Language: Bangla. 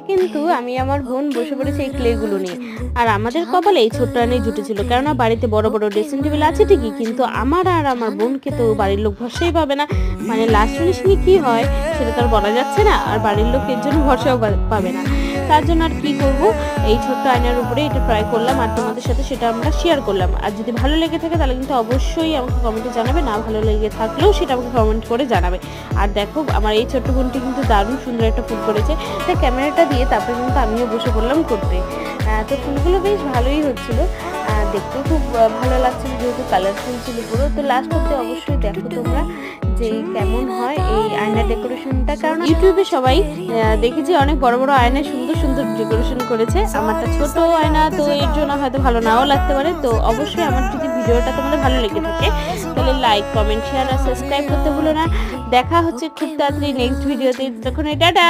কিন্তু আমি আমার বোন বসে পড়েছি এই ক্লেগুলো নিয়ে। আর আমাদের কপালে এই ছোট্ট আয়নাই জুটেছিল, কেননা বাড়িতে বড় বড় ড্রেসিং টেবিল আছে ঠিকই, কিন্তু আমার আর আমার বোনকে তো বাড়ির লোক ভরসাই পাবে না। মানে লাস্ট ফিনিশিং কি হয় সেটা তো আর বলা যাচ্ছে না, আর বাড়ির লোক এর জন্য ভরসাও পাবে না। তার জন্য আর কি করব, এই ছোট্ট আয়নার উপরে এটা ট্রাই করলাম আর তোমাদের সাথে সেটা আমরা শেয়ার করলাম। আর যদি ভালো লেগে থাকে তাহলে কিন্তু অবশ্যই আমাকে কমেন্টে জানাবে, না ভালো লেগে থাকলেও সেটা আমাকে কমেন্ট করে জানাবে। আর দেখো আমার এই ছোট্ট বোনটি কিন্তু দারুণ সুন্দর একটা ফুল করেছে। তাই ক্যামেরাটা দিয়ে তারপরে কিন্তু আমিও বসে পড়লাম করতে। তো ফুলগুলো বেশ ভালোই হচ্ছিল, দেখতেও খুব ভালো লাগছিল যেহেতু কালারফুল ছিল পুরো। তো লাস্ট অব্দি অবশ্যই দেখো তোমরা যে কেমন হয় এই আয়না ডেকোরেশনটা, কারণ ইউটিউবে সবাই দেখেছি অনেক বড় বড় আয়নায় সুন্দর সুন্দর ডেকোরেশন করেছে। আমারটা ছোট আয়না, তো এর জন্য হয়তো ভালো নাও লাগতে পারে। তো অবশ্যই আমার যদি ভিডিওটা তোমাদের ভালো লেগে থাকে তাহলে লাইক, কমেন্ট, শেয়ার আর সাবস্ক্রাইব করতে ভুলো না। দেখা হচ্ছে খুব তাড়াতাড়ি নেক্সট ভিডিওতে। তখন টাটা।